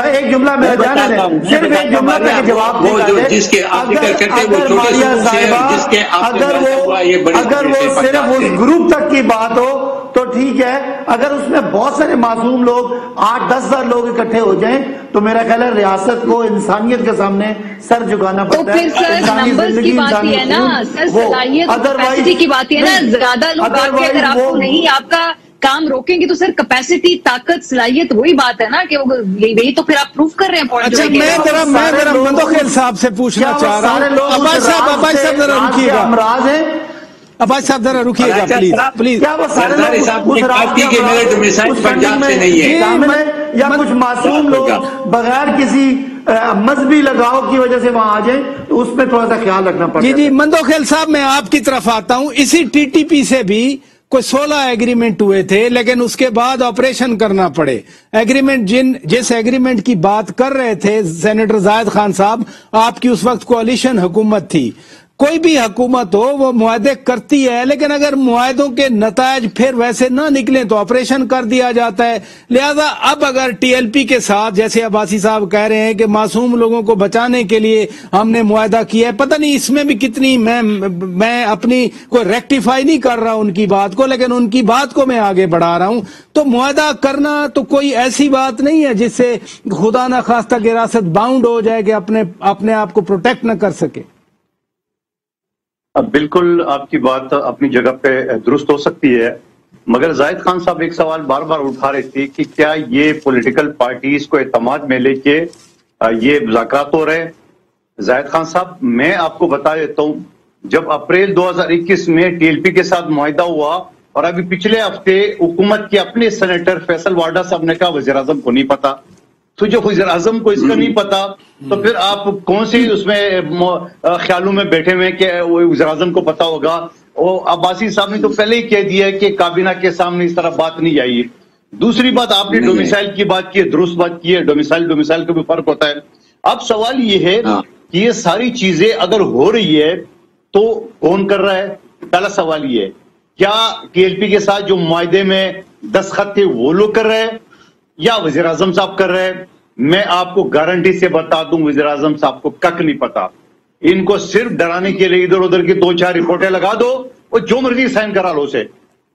[SPEAKER 11] ایک جملہ میرا جانا ہے, صرف ایک جملہ کا جواب اگر وہ صرف اس گروپ تک کی بات ہو تو ٹھیک ہے. اگر اس میں بہت سارے معصوم لوگ 8-10 ہزار لوگ اکٹھے ہو جائیں تو میرا خیال ہے ریاست کو انسانیت کے سامنے سر جھکانا پڑتا ہے.
[SPEAKER 10] تو پھر سر نمبرز کی بات ہی ہے نا, سر صلاحیت کیپیسٹی کی بات ہی ہے نا. زیادہ لوگ آ کے اگر آپ کو نہیں آپ کا کام روکیں گے تو سر کیپیسٹی, طاقت, صلاحیت وہی بات ہے نا کہ یہی تو پھر آپ پروف کر رہے ہیں.
[SPEAKER 7] اچھا میں ذرا مندوخیل صاحب سے پوچھنا چاہ رہا ہوں. عباس صاحب ذرا رکیے گا,
[SPEAKER 11] امراض ہیں.
[SPEAKER 7] عباس صاحب ذرا رکیے گا پلیز.
[SPEAKER 11] کیا وہ سارے یا کچھ معصوم لوگ بغیر کسی مذہبی لگاؤ کی وجہ سے وہاں آ جائیں تو اس میں تھوڑا سا خیال رکھنا پڑتا ہے.
[SPEAKER 7] جی مندوخیل صاحب میں آپ کی طرف آتا ہوں. اسی ٹی ٹی پی سے بھی کوئی 16 ایگریمنٹ ہوئے تھے, لیکن اس کے بعد آپریشن کرنا پڑے. ایگریمنٹ جس ایگریمنٹ کی بات کر رہے تھے سینیٹر زاہد خان صاحب, آپ کی اس وقت کوalition حکومت تھی. کوئی بھی حکومت ہو وہ معاہدے کرتی ہے, لیکن اگر معاہدوں کے نتائج پھر ویسے نہ نکلیں تو آپریشن کر دیا جاتا ہے. لہذا اب اگر ٹی ایل پی کے ساتھ جیسے عباسی صاحب کہہ رہے ہیں کہ معصوم لوگوں کو بچانے کے لیے ہم نے معاہدہ کیا ہے, پتہ نہیں اس میں بھی کتنی, میں اپنی کوئی ریکٹیفائی نہیں کر رہا ان کی بات کو, لیکن ان کی بات کو میں آگے بڑھا رہا ہوں. تو معاہدہ کرنا تو کوئی ایسی بات نہیں ہے جس سے خدا نہ خواستہ کہ ریاست باؤنڈ ہو جائے کہ اپنے آپ کو پروٹیکٹ نہ کر سکے.
[SPEAKER 12] بالکل آپ کی بات اپنی جگہ پہ درست ہو سکتی ہے, مگر زاہد خان صاحب ایک سوال بار بار اٹھا رہے تھے کہ کیا یہ پولیٹیکل پارٹیز کو اعتماد میں لے کے یہ مذاکرات ہو رہے ہیں. زاہد خان صاحب میں آپ کو بتا دیتا ہوں, جب اپریل 2021 میں ٹی ایل پی کے ساتھ معاہدہ ہوا اور ابھی پچھلے ہفتے حکومت کے اپنے سینیٹر فیصل وارڈا صاحب نے کہا وزیر اعظم کو نہیں پتا, تو جو وزیر اعظم کو اس کا نہیں پتا تو پھر آپ کون سی اس میں خیالوں میں بیٹھے ہوئے کہ وزیر اعظم کو پتا ہوگا. عباسی صاحب نے تو پہلے ہی کہہ دیا کہ کابینہ کے سامنے اس طرح بات نہیں آئی. دوسری بات آپ نے ڈومیسائل کی بات کی ہے, درست بات کی ہے, ڈومیسائل کا بھی فرق ہوتا ہے. اب سوال یہ ہے کہ یہ ساری چیزیں اگر ہو رہی ہے تو کون کر رہا ہے. پہلا سوال یہ ہے, کیا ٹی ایل پی کے ساتھ جو معاہدے میں دستخط تھے وہ لوگ کر رہے ہیں یا وزیر اعظم صاحب کر رہے ہیں؟ میں آپ کو گارنٹی سے بتا دوں وزیر اعظم صاحب کو کک نہیں پتا. ان کو صرف ڈرانے کے لیے ادھر ادھر کی 2-4 رپورٹیں لگا دو, وہ جو مرضی سائن کرا لو اسے,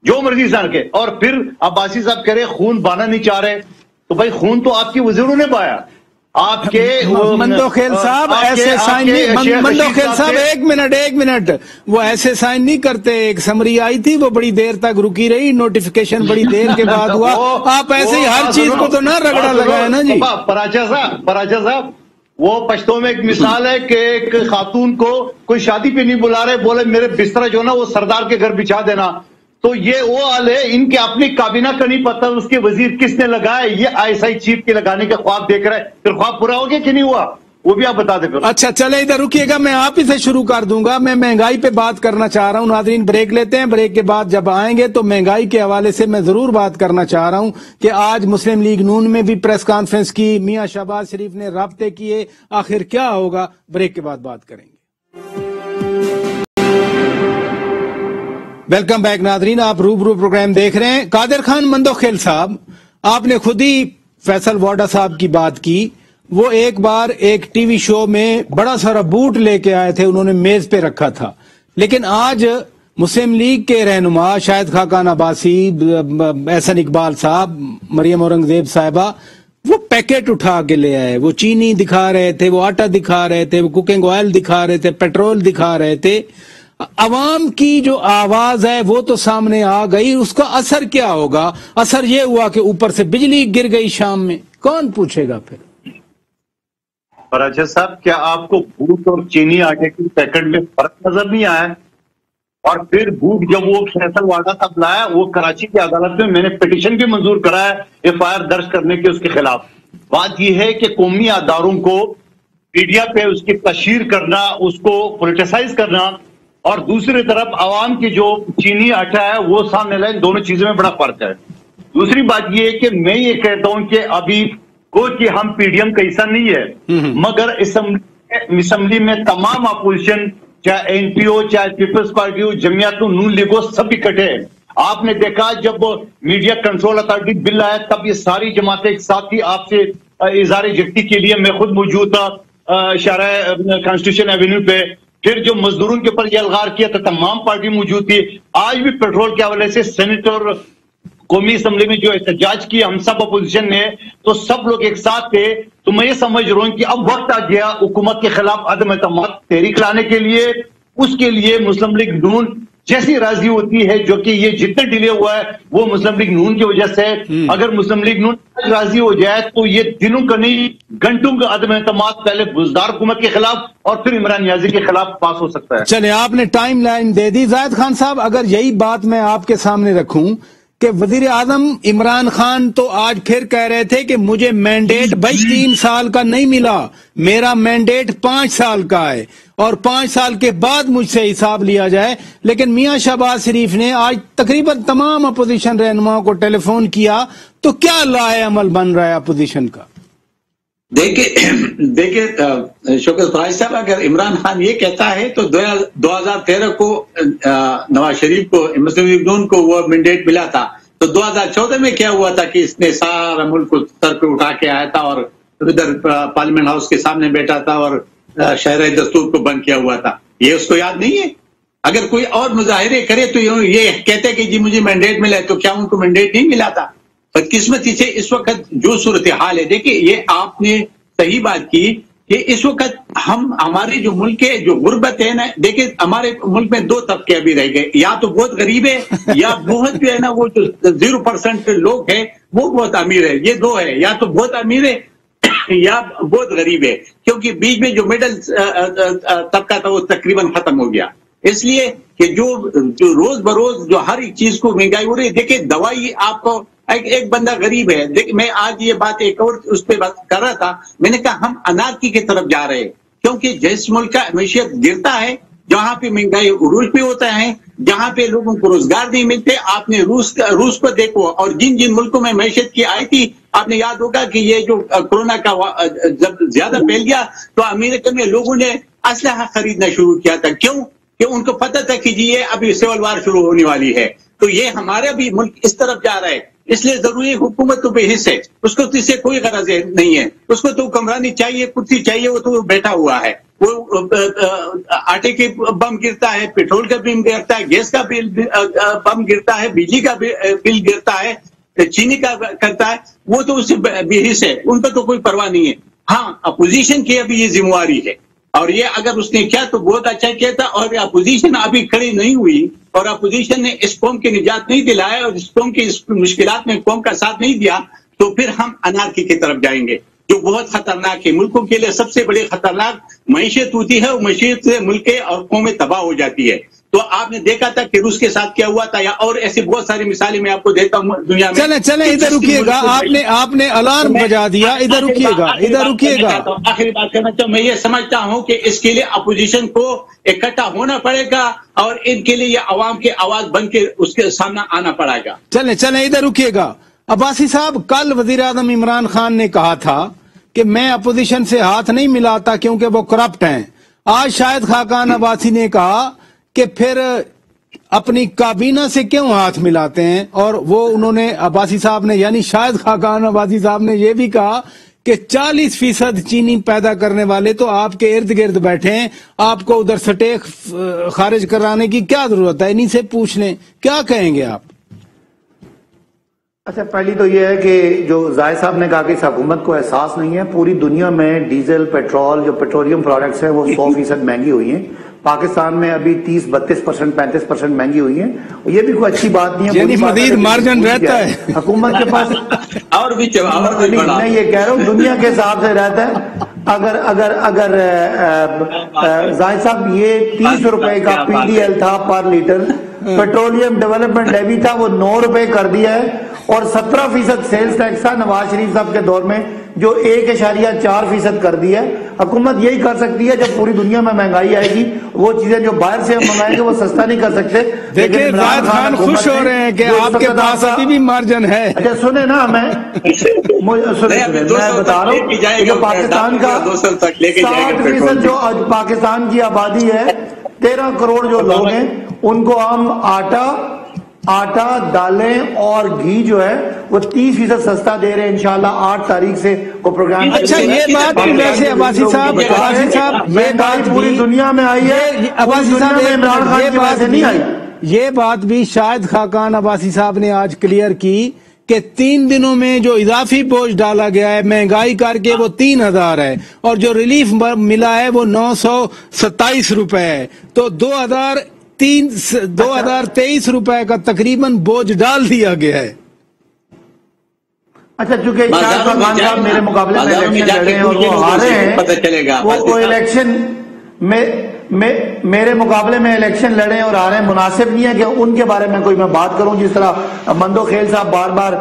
[SPEAKER 12] جو مرضی سائن کے. اور پھر عباسی صاحب کہہ رہے خون بہانا نہیں چاہ رہے, تو بھائی خون تو آپ کے وزیروں نے بہایا. آپ کے
[SPEAKER 7] مندوخیل صاحب ایسے سائن نہیں, مندوخیل صاحب ایک منٹ, وہ ایسے سائن نہیں کرتے. ایک سمری آئی تھی وہ بڑی دیر تک رکی رہی, نوٹیفیکیشن بڑی دیر کے بعد ہوا. آپ ایسے ہی ہر چیز کو تو نہ رگڑا لگائے نا جی.
[SPEAKER 12] پراچا صاحب وہ پشتوں میں ایک مثال ہے کہ ایک خاتون کو کوئی شادی پہ نہیں بلا رہے, بولے میرے بستر جو نا وہ سردار کے گھر بچھا دینا. تو یہ وہ حال ہے, ان کے اپنی کابینہ کا نہیں پتا اس کے وزیر کس نے لگایا. یہ آئی ایس آئی چیف کے لگانے کا خواب دیکھ رہا ہے, پھر خواب پورا ہو گیا کہ نہیں ہوا وہ بھی آپ بتا دیں.
[SPEAKER 7] اچھا چلے ادھر رکیے گا, میں آپ ہی سے شروع کر دوں گا. میں مہنگائی پہ بات کرنا چاہ رہا ہوں. ناظرین بریک لیتے ہیں, بریک کے بعد جب آئیں گے تو مہنگائی کے حوالے سے میں ضرور بات کرنا چاہ رہا ہوں کہ آج مسلم لیگ نون میں بھی پریس کانفرنس کی, میاں شہباز شریف نے رابطے کیے, آخر کیا ہوگا. بریک کے بعد بات کریں گے. वेलकम बैक नादरीन, आप रूबरू प्रोग्राम देख रहे हैं। कादिर खान मंदोखेल साहब, आपने खुद ही फैसल वाडा साहब की बात की। वो एक बार एक टीवी शो में बड़ा सारा बूट लेके आए थे, उन्होंने मेज पे रखा था। लेकिन आज मुस्लिम लीग के रहनुमा शाहिद खाकान अब्बासी, एहसन इकबाल साहब, मरियम औरंगजेब साहिबा, वो पैकेट उठा के ले आए। वो चीनी दिखा रहे थे, वो आटा दिखा रहे थे, वो कुकिंग ऑयल दिखा रहे थे, पेट्रोल दिखा रहे थे। अवाम की जो आवाज है वो तो सामने आ गई, उसका असर क्या होगा? असर ये हुआ कि ऊपर से बिजली गिर गई शाम में, कौन पूछेगा फिर?
[SPEAKER 12] फराजा साहब, क्या आपको बूट और चीनी आटे के पैकेट में फर्क नजर नहीं आया? और फिर बूट जब वो फैसल वाडा साहब लाया, वो कराची की अदालत में मैंने पिटीशन भी मंजूर कराया FIR दर्ज करने के उसके खिलाफ। बात यह है कि कौमी अदारों को मीडिया पे उसकी तशहीर करना, उसको पोलिटिसाइज करना, और दूसरी तरफ आवाम की जो चीनी आटा है वो सामने लाए, दोनों चीजों में बड़ा फर्क है। दूसरी बात यह है कि मैं ये कहता हूं कि अभी कोई कि हम PDM का हिस्सा नहीं है, मगर असेंबली में तमाम अपोजिशन, चाहे NPO, चाहे पीपल्स पार्टी हो, जमियत नून लीग हो, सब इकट्ठे हैं। आपने देखा जब मीडिया कंट्रोल अथॉरिटी बिल आया तब ये सारी जमातें एक साथ ही आपसे इज़हार यकजहती के लिए, मैं खुद मौजूद था शाहराह कॉन्स्टिट्यूशन एवेन्यू पे। फिर जो मजदूरों के ऊपर ये अलगार किया था, तमाम पार्टी मौजूद थी। आज भी पेट्रोल के हवाले से सेनेट और कौमी असेंबली में जो एहतजाज किया हम सब अपोजिशन ने, तो सब लोग एक साथ थे। तो मैं ये समझ रहा हूं कि अब वक्त आ गया हुकूमत के खिलाफ अदम एतमाद तहरीक लाने के लिए। उसके लिए मुस्लिम लीग नून जैसी राजी होती है, जो कि ये जितना डिले हुआ है वो मुस्लिम लीग नून की वजह से, अगर मुस्लिम लीग नून राजी हो जाए तो ये दिनों का नहीं घंटों का अदम एतमाद पहले बुजदार हुकूमत के खिलाफ और फिर इमरान नियाजी के खिलाफ पास हो सकता है।
[SPEAKER 7] चले, आपने टाइम लाइन दे दी। जाहिद खान साहब, अगर यही बात मैं आपके सामने रखूं कि वजीर आजम इमरान खान तो आज फिर कह रहे थे कि मुझे मैंडेट भाई 3 साल का नहीं मिला, मेरा मैंडेट 5 साल का है और 5 साल के बाद मुझसे हिसाब लिया जाए। लेकिन मियां शहबाज शरीफ ने आज तकरीबन तमाम अपोजिशन रहनुमाओं को टेलीफोन किया, तो क्या लाए अमल बन रहा है अपोजिशन का?
[SPEAKER 9] देखिए शौकत फराज साहब, अगर इमरान खान ये कहता है तो 2013 को नवाज शरीफ को, मुस्लिम लीग नून को वो मैंडेट मिला था, तो 2014 में क्या हुआ था कि इसने सारा मुल्क को सर पे उठा के आया था और इधर पार्लियामेंट हाउस के सामने बैठा था और शहर दस्तूर को बंद किया हुआ था। ये उसको याद नहीं है? अगर कोई और मुजाहिरे करे तो ये कहते कि जी मुझे मैंडेट मिला है, तो क्या उनको मैंडेट नहीं मिला था? बदकिस्मती से इस वक्त जो सूरत हाल है, देखिए ये आपने सही बात की कि इस वक्त हमारे जो मुल्क के जो गुर्बत है ना, देखिए हमारे मुल्क में 2 तबके अभी रह गए, या तो बहुत गरीब है या बहुत जो है ना वो जो 0% लोग हैं वो बहुत अमीर है। ये 2 है, या तो बहुत अमीर है या बहुत गरीब है, क्योंकि बीच में जो मिडल तबका था वो तकरीबन खत्म हो गया। इसलिए कि जो रोज बरोज जो हर एक चीज को महंगाई हो रही है। देखिए दवाई आपको एक बंदा गरीब है, देखिए मैं आज ये बात एक और उस पर बात कर रहा था, मैंने कहा हम अनारकी की तरफ जा रहे हैं, क्योंकि जिस मुल्क का मैशियत गिरता है, जहां पे महंगाई उरूज पे होता है, जहां पे लोगों को रोजगार नहीं मिलते। आपने रूस को देखो, और जिन जिन मुल्कों में मैशियत की आई थी, आपने याद होगा कि ये जो कोरोना का जब ज्यादा फैल गया तो अमेरिका में लोगों ने असलहा खरीदना शुरू किया था। क्यों? कि उनको पता था कि जी ये अभी सिविल वार शुरू होने वाली है। तो ये हमारा भी मुल्क इस तरफ जा रहा है, इसलिए जरूरी हुकूमत पे हिस्से, उसको इससे कोई गरज नहीं है, उसको तो कमरानी चाहिए, कुर्सी चाहिए, वो तो बैठा हुआ है। वो आटे के बम गिरता है, पेट्रोल का बिल गिरता है, गैस का बिल बम गिरता है, बिजली का बिल गिरता है, चीनी का करता है, वो तो उससे बेहिस है, उनका तो कोई परवाह नहीं है। हाँ, अपोजिशन की अभी ये जिम्मेवारी है, और ये अगर उसने किया तो बहुत अच्छा किया था। और अपोजिशन अभी खड़ी नहीं हुई और अपोजिशन ने इस कौम की निजात नहीं दिलाया और इस कौम की इस मुश्किलात में कौम का साथ नहीं दिया, तो फिर हम अनारकी की तरफ जाएंगे, जो बहुत खतरनाक है। मुल्कों के लिए सबसे बड़ी खतरनाक मैशियत होती है, और मैशियत से मुल्क और कौमें तबाह हो जाती है। तो आपने देखा था कि रूस के साथ क्या हुआ था, या और ऐसी बहुत सारी मिसालें मैं आपको देता हूँ दुनिया में।
[SPEAKER 7] चले इधर रुकिएगा, आपने अलार्म बजा दिया, इधर रुकिएगा।
[SPEAKER 9] आखिरी बात करना चाहूँ, मैं ये समझता हूँ कि इसके लिए अपोजिशन को इकट्ठा होना पड़ेगा और इनके लिए अवाम की आवाज बन के उसके सामने आना पड़ेगा।
[SPEAKER 7] चले इधर रुकिएगा। अब्बासी साहब, कल वजीर आजम इमरान खान ने कहा था कि मैं अपोजिशन से हाथ नहीं मिलाता क्योंकि वो करप्ट हैं। आज शाहिद खाकान अब्बासी ने कहा कि फिर اپنی کابینہ سے کیوں ہاتھ ملاتے ہیں؟ اور وہ انہوں نے عباسی صاحب نے یعنی شاہد خاقان عباسی صاحب نے یہ بھی کہا کہ 40% چینی پیدا کرنے والے تو آپ کے ارد گرد بیٹھے ہیں، آپ کو ادھر سٹیک خارج کرانے کی کیا ضرورت ہے؟ انہی سے پوچھ لیں، کیا کہیں گے آپ؟
[SPEAKER 11] اچھا، پہلی تو یہ ہے کہ جو زاہد صاحب نے کہا کہ اس حکومت کو احساس نہیں ہے، پوری دنیا میں ڈیزل، پیٹرول، جو پیٹرولیم پروڈکٹس ہیں وہ 100% مہنگی ہوئی ہیں. پاکستان میں ابھی 30-32%، 35% مہنگی ہوئی ہیں. یہ بھی کوئی اچھی بات نہیں ہے،
[SPEAKER 7] یعنی مزید مارجن رہتا ہے
[SPEAKER 11] حکومت کے پاس.
[SPEAKER 9] اور بھی
[SPEAKER 11] میں یہ کہہ رہا ہوں دنیا کے حساب سے رہتا ہے. اگر زاہد صاحب یہ 30 روپے کا PDL تھا پر لیٹر، پیٹرولیم ڈیولپمنٹ لیوی تھا وہ 9 روپے کر دیا ہے، اور 17% سیلز ٹیکس تھا نواز شریف صاحب کے دور میں جو 1.4% کر دیا ہے. حکومت یہی کر سکتی ہے جب پوری دنیا میں مہنگائی آئے گی. وہ چیزیں جو باہر سے ہم منگائیں گے وہ سستا نہیں کر سکتے.
[SPEAKER 7] دیکھیں زاہد خان خوش ہو رہے ہیں کہ آپ کے پاس ابھی بھی مارجن ہے.
[SPEAKER 11] اچھا سنیں نا، میں بتا رہا ہوں جو پاکستان کا 60% جو پاکستان کی آبادی ہے، 13 کروڑ جو لوگ ہیں، ان کو ہم آٹا، دالیں اور گھی جو ہے وہ 30% سستا دے رہے ہیں انشاءاللہ 8 تاریخ سے وہ پروگرام.
[SPEAKER 7] اچھا یہ بات ویسے عباسی صاحب یہ بات
[SPEAKER 11] پوری دنیا میں آئی ہے،
[SPEAKER 7] عباسی صاحب
[SPEAKER 11] عمران خان کی وجہ سے نہیں آئی.
[SPEAKER 7] یہ بات بھی شاہد خاقان عباسی صاحب نے آج کلیئر کی کہ 3 دنوں میں جو اضافی بوجھ ڈالا گیا ہے مہنگائی کر کے وہ 3000 ہے، اور جو ریلیف ملا ہے وہ 927 روپے ہے. تو 2023 روپے کا تقریباً بوجھ ڈال دیا گیا ہے.
[SPEAKER 11] اچھا چونکہ شاہد خاقان صاحب میرے مقابلے میں الیکشن لڑے ہیں اور وہ ہارے ہیں، وہ الیکشن میں میرے مقابلے میں الیکشن لڑے اور آ رہے ہیں، مناسب نہیں ہے کہ ان کے بارے میں کوئی میں بات کروں. جس طرح مندو خیل صاحب بار بار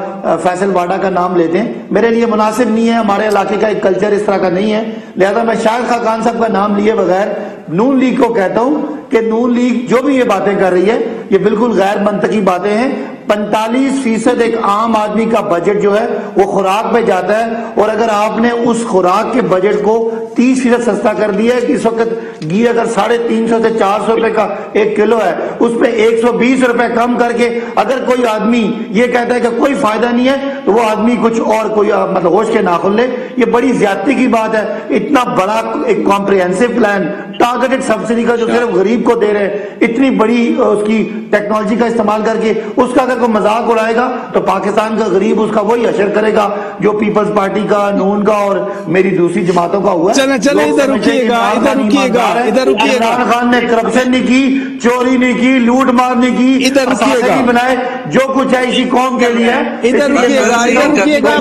[SPEAKER 11] فیصل واڈا کا نام لیتے ہیں، میرے لیے مناسب نہیں ہے. ہمارے علاقے کا ایک کلچر اس طرح کا نہیں ہے. لہذا میں شاہد خاقان صاحب کا نام لیے بغیر نون لیگ کو کہتا ہوں کہ نون لیگ جو بھی یہ باتیں کر رہی ہے یہ بالکل غیر منطقی باتیں ہیں. 45% ایک عام آدمی کا بجٹ جو ہے وہ خوراک پہ جاتا ہے، اور اگر آپ نے اس خوراک کے بجٹ کو 30% سستا کر دیا ہے کہ اس وقت گھی اگر 350 سے 400 روپے کا 1 کلو ہے، اس پہ 120 روپے کم کر کے اگر کوئی آدمی یہ کہتا ہے کہ کوئی فائدہ نہیں ہے تو وہ آدمی کچھ اور کوئی مطلب ہوش کے ناخن لے. یہ بڑی زیادتی کی بات ہے. اتنا بڑا ایک کمپریہنسو پلان ٹارگیٹڈ سبسڈی کا جو صرف غریب کو دے رہے ہیں، اتنی بڑی اس کی ٹیکنالوجی کا استعمال کر کے اس کا اگر کوئی مذاق اڑائے گا تو پاکستان کا غریب اس کا وہی اشر کرے گا جو پیپلز پارٹی کا، نون کا اور میری دوسری جماعتوں کا ہوا ہے.
[SPEAKER 7] چلیں ادھر رکیے گا.
[SPEAKER 11] عمران خان نے کرپشن نہیں کی، چوری نہیں کی، لوٹ مار نہیں کی،
[SPEAKER 7] ادھر رکیے گا.
[SPEAKER 11] بنائے جو کچھ ہے اسی قوم کے لیے.
[SPEAKER 7] ادھر رکیے گا.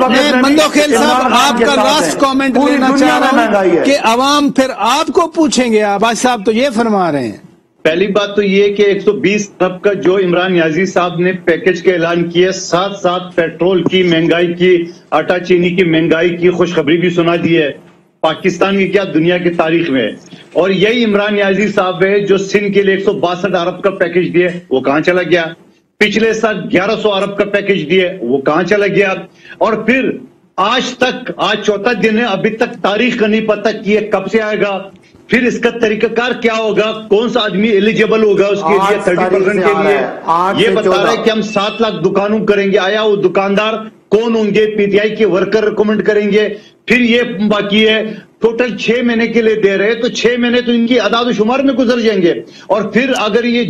[SPEAKER 7] میں مندو خیل صاحب آپ کا لاسٹ کامنٹ لینا چاہ رہا ہوں کہ عوام پھر آپ کو پوچھیں گے. عباس صاحب تو یہ فرما رہے ہیں.
[SPEAKER 12] پہلی بات تو یہ کہ 120 ارب کا جو عمران نیازی صاحب نے پیکج کا اعلان کیا، ساتھ ساتھ پیٹرول کی مہنگائی کی، آٹا چینی کی مہنگائی کی خوشخبری بھی سنا دی ہے پاکستان کی کیا دنیا کی تاریخ میں. اور یہی عمران نیازی صاحب ہے جو سندھ کے لیے 162 ارب کا پیکج دیے، وہ کہاں چلا گیا؟ پچھلے سال 1100 ارب کا پیکج دیے، وہ کہاں چلا گیا؟ اور پھر آج 4تھا دن ہے، ابھی تک تاریخ کا نہیں پتا کہ یہ کب سے آئے گا، پھر اس کا طریقہ کار کیا ہوگا، کون سا آدمی ایلیجیبل ہوگا اس کے لیے 30% کے لیے. یہ بتا رہا ہے کہ ہم 7 لاکھ دکانوں کریں گے. آیا وہ دکاندار کون ہوں گے؟ PTI کے ورکر ریکمنڈ کریں گے. پھر یہ باقی ہے ٹوٹل 6 مہینے کے لیے دے رہے، تو 6 مہینے تو ان کی اعداد و شمار میں گزر جائیں گے. اور پھر اگر یہ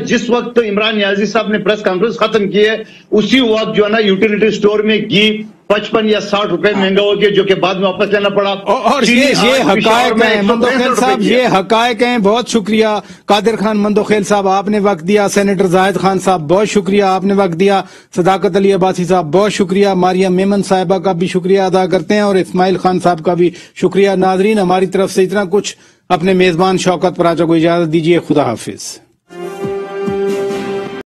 [SPEAKER 12] جس وقت عمران نیازی صاحب نے پریس کانفرنس ختم کی ہے اسی وقت جو ہے نا یوٹیلیٹی سٹور میں گھی 55 یا 60 روپے مہنگا ہو گیا، جو کہ بعد میں واپس لینا پڑا.
[SPEAKER 7] اور یہ حقائق ہیں مندو خیل صاحب، یہ حقائق ہیں. بہت شکریہ قادر خان مندو خیل صاحب، آپ نے وقت دیا. سینیٹر زاہد خان صاحب بہت شکریہ، آپ نے وقت دیا. صداقت علی عباسی صاحب بہت شکریہ. مریم میمن صاحبہ کا بھی شکریہ ادا کرتے ہیں، اور اسماعیل خان صاحب کا بھی شکریہ. ناظرین ہماری طرف سے اتنا کچھ. اپنے میزبان شوکت پراچا کو اجازت دیجیے. خدا حافظ.